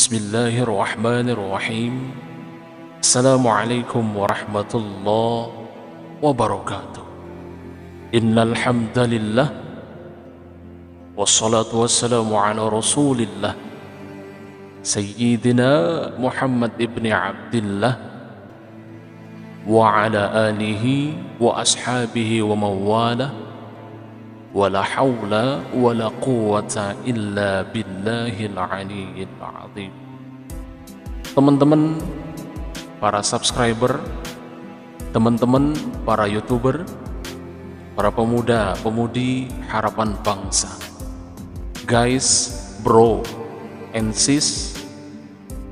Bismillahirrahmanirrahim. Assalamualaikum warahmatullahi wabarakatuh. Innal hamdalillah wassalatu wassalamu ala Rasulillah Sayyidina Muhammad ibn Abdillah wa ala alihi wa ashabihi wa mawalah. Wala hawla wala quwwata illa billahil aliyyil azim. Teman-teman para subscriber, teman-teman para YouTuber, para pemuda pemudi harapan bangsa, guys, bro and sis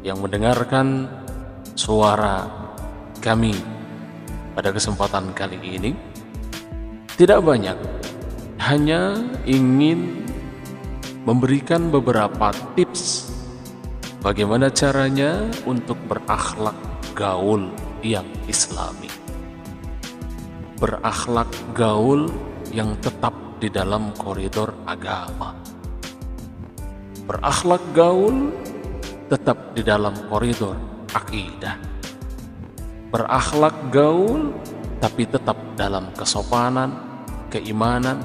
yang mendengarkan suara kami pada kesempatan kali ini, tidak banyak, hanya ingin memberikan beberapa tips bagaimana caranya untuk berakhlak gaul yang islami, berakhlak gaul yang tetap di dalam koridor agama, berakhlak gaul tetap di dalam koridor akidah, berakhlak gaul tapi tetap dalam kesopanan, keimanan,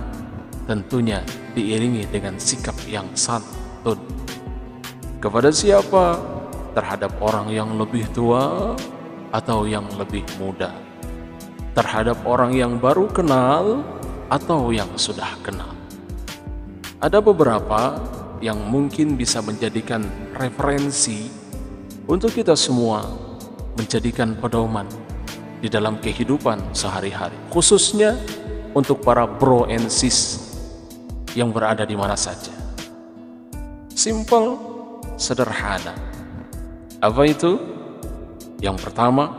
tentunya diiringi dengan sikap yang santun. Kepada siapa? Terhadap orang yang lebih tua atau yang lebih muda, terhadap orang yang baru kenal atau yang sudah kenal. Ada beberapa yang mungkin bisa menjadikan referensi untuk kita semua, menjadikan pedoman di dalam kehidupan sehari-hari, khususnya untuk para bro and sis yang berada di mana saja. Simple, sederhana. Apa itu? Yang pertama,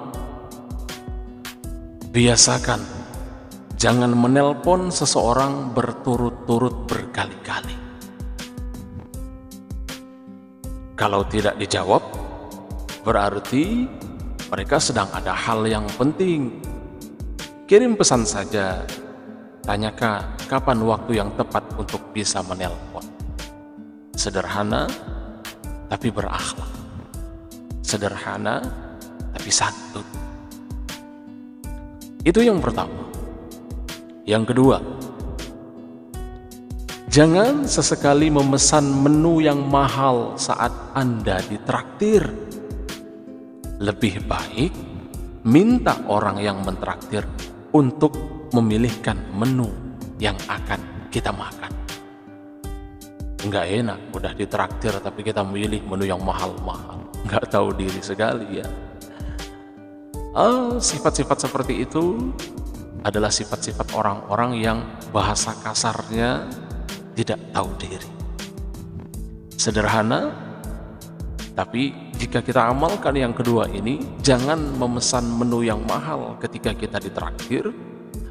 biasakan jangan menelpon seseorang berturut-turut berkali-kali. Kalau tidak dijawab, berarti mereka sedang ada hal yang penting. Kirim pesan saja. Tanyakan kapan waktu yang tepat untuk bisa menelpon. Sederhana tapi berakhlak, sederhana tapi santun. Itu yang pertama. Yang kedua, jangan sesekali memesan menu yang mahal saat Anda ditraktir. Lebih baik minta orang yang mentraktir untuk memilihkan menu yang akan kita makan. Enggak enak, udah ditraktir tapi kita memilih menu yang mahal-mahal. Enggak tahu diri sekali ya. Sifat-sifat seperti itu adalah sifat-sifat orang-orang yang bahasa kasarnya tidak tahu diri. Sederhana, tapi jika kita amalkan yang kedua ini, jangan memesan menu yang mahal ketika kita ditraktir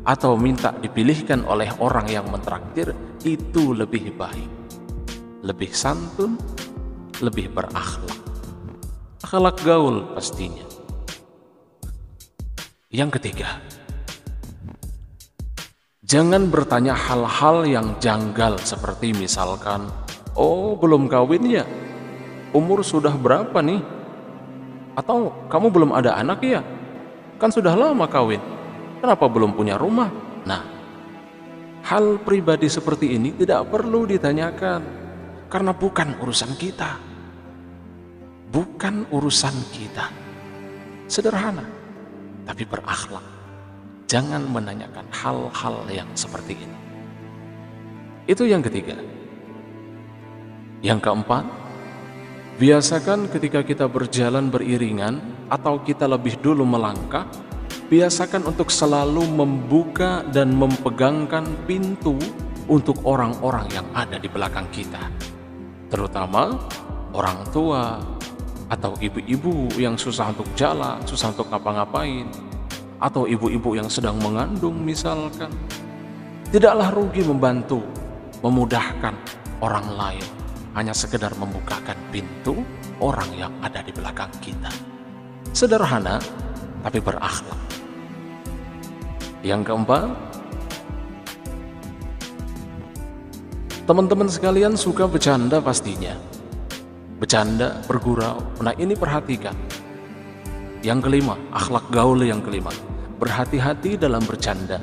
atau minta dipilihkan oleh orang yang mentraktir. Itu lebih baik, lebih santun, lebih berakhlak, akhlak gaul pastinya. Yang ketiga, jangan bertanya hal-hal yang janggal seperti misalkan, oh belum kawin ya? Umur sudah berapa nih? Atau kamu belum ada anak ya? Kan sudah lama kawin, kenapa belum punya rumah? Nah, hal pribadi seperti ini tidak perlu ditanyakan, karena bukan urusan kita. Bukan urusan kita. Sederhana, tapi berakhlak. Jangan menanyakan hal-hal yang seperti ini. Itu yang ketiga. Yang keempat, biasakan ketika kita berjalan beriringan atau kita lebih dulu melangkah, biasakan untuk selalu membuka dan mempegangkan pintu untuk orang-orang yang ada di belakang kita, terutama orang tua atau ibu-ibu yang susah untuk jalan, susah untuk ngapa-ngapain, atau ibu-ibu yang sedang mengandung misalkan. Tidaklah rugi membantu, memudahkan orang lain, hanya sekedar membukakan pintu orang yang ada di belakang kita. Sederhana tapi berakhlak. Yang keempat, teman-teman sekalian suka bercanda pastinya. bercanda, bergurau. Nah, ini perhatikan. Yang kelima, akhlak gaul yang kelima. Berhati-hati dalam bercanda.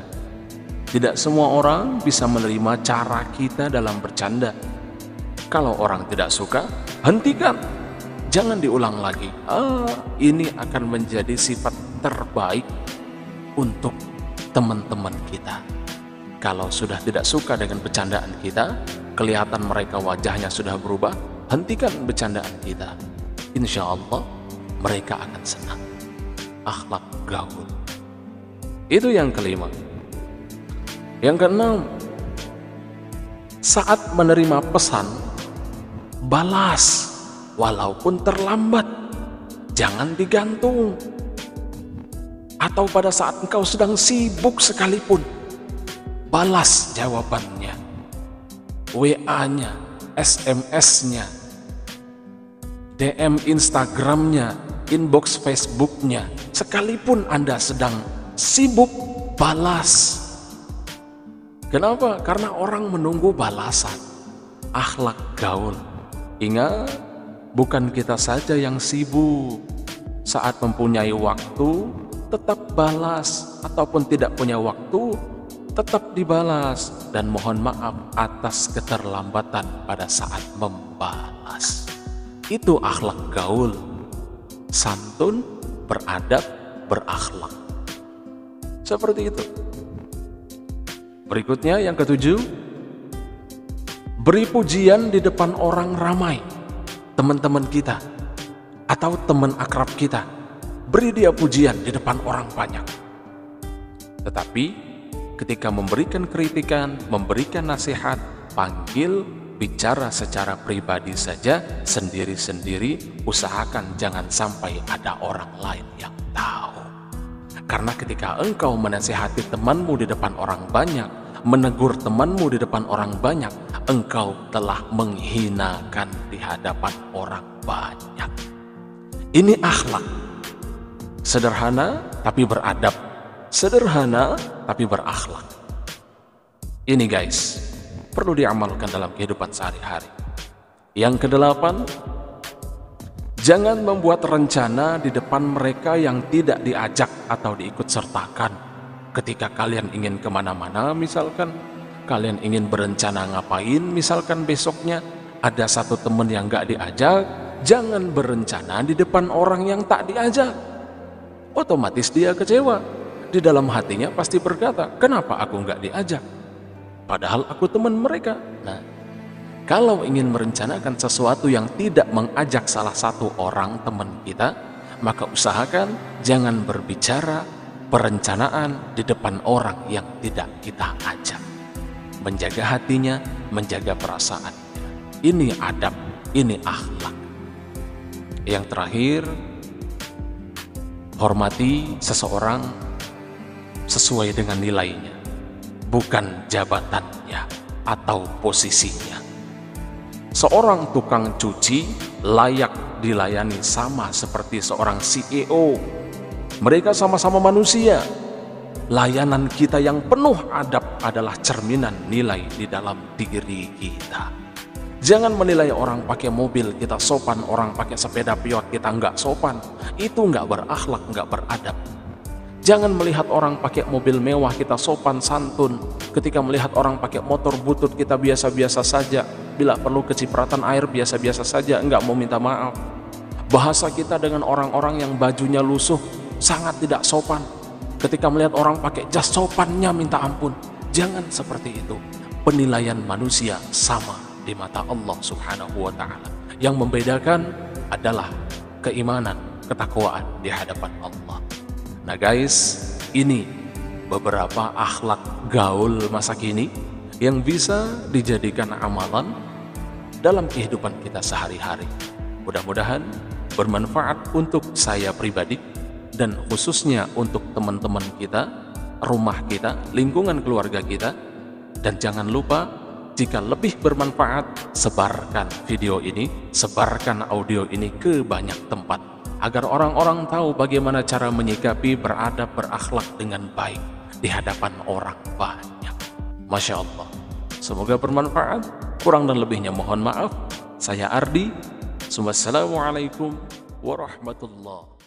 Tidak semua orang bisa menerima cara kita dalam bercanda. Kalau orang tidak suka, hentikan. Jangan diulang lagi. Ini akan menjadi sifat terbaik untuk teman-teman kita. Kalau sudah tidak suka dengan bercandaan kita, kelihatan mereka wajahnya sudah berubah, hentikan bercandaan kita. Insya Allah mereka akan senang. Akhlak gaul. Itu yang kelima. Yang keenam, saat menerima pesan, balas walaupun terlambat. Jangan digantung. Atau pada saat engkau sedang sibuk sekalipun, balas jawabannya, WA-nya, SMS-nya, DM Instagram-nya, inbox Facebook-nya. Sekalipun Anda sedang sibuk, balas. Kenapa? Karena orang menunggu balasan. Akhlak gaul. Ingat, bukan kita saja yang sibuk. Saat mempunyai waktu, tetap balas. Ataupun tidak punya waktu, tetap dibalas. Dan mohon maaf atas keterlambatan pada saat membalas. Itu akhlak gaul. Santun, beradab, berakhlak. Seperti itu. Berikutnya yang ketujuh, beri pujian di depan orang ramai. Teman-teman kita atau teman akrab kita, beri dia pujian di depan orang banyak. Tetapi ketika memberikan kritikan, memberikan nasihat, panggil, bicara secara pribadi saja, sendiri-sendiri. Usahakan jangan sampai ada orang lain yang tahu. Karena ketika engkau menasihati temanmu di depan orang banyak, menegur temanmu di depan orang banyak, engkau telah menghinakan di hadapan orang banyak. Ini akhlak. Sederhana tapi beradab. Sederhana tapi berakhlak. Ini guys, perlu diamalkan dalam kehidupan sehari-hari. Yang kedelapan, jangan membuat rencana di depan mereka yang tidak diajak atau diikut sertakan. Ketika kalian ingin kemana-mana, misalkan kalian ingin berencana ngapain, misalkan besoknya ada satu teman yang gak diajak, jangan berencana di depan orang yang tak diajak. Otomatis dia kecewa. Di dalam hatinya pasti berkata, kenapa aku gak diajak? Padahal aku teman mereka. Nah, kalau ingin merencanakan sesuatu yang tidak mengajak salah satu orang teman kita, maka usahakan jangan berbicara perencanaan di depan orang yang tidak kita ajak. Menjaga hatinya, menjaga perasaannya. Ini adab, ini akhlak. Yang terakhir, hormati seseorang sesuai dengan nilainya, bukan jabatannya atau posisinya. Seorang tukang cuci layak dilayani sama seperti seorang CEO. Mereka sama-sama manusia. Layanan kita yang penuh adab adalah cerminan nilai di dalam diri kita. Jangan menilai orang pakai mobil kita sopan, orang pakai sepeda piot kita nggak sopan. Itu nggak berakhlak, nggak beradab. Jangan melihat orang pakai mobil mewah kita sopan santun. Ketika melihat orang pakai motor butut kita biasa-biasa saja. Bila perlu kecipratan air biasa-biasa saja, enggak mau minta maaf. Bahasa kita dengan orang-orang yang bajunya lusuh sangat tidak sopan. Ketika melihat orang pakai jas, sopannya minta ampun. Jangan seperti itu. Penilaian manusia sama di mata Allah Subhanahu wa ta'ala. Yang membedakan adalah keimanan, ketakwaan di hadapan Allah. Nah guys, ini beberapa akhlak gaul masa kini yang bisa dijadikan amalan dalam kehidupan kita sehari-hari. Mudah-mudahan bermanfaat untuk saya pribadi dan khususnya untuk teman-teman kita, rumah kita, lingkungan keluarga kita. Dan jangan lupa, jika lebih bermanfaat, sebarkan video ini, sebarkan audio ini ke banyak tempat, agar orang-orang tahu bagaimana cara menyikapi, beradab, berakhlak dengan baik di hadapan orang banyak. Masya Allah. Semoga bermanfaat. Kurang dan lebihnya mohon maaf. Saya Ardi. Wassalamualaikum warahmatullahi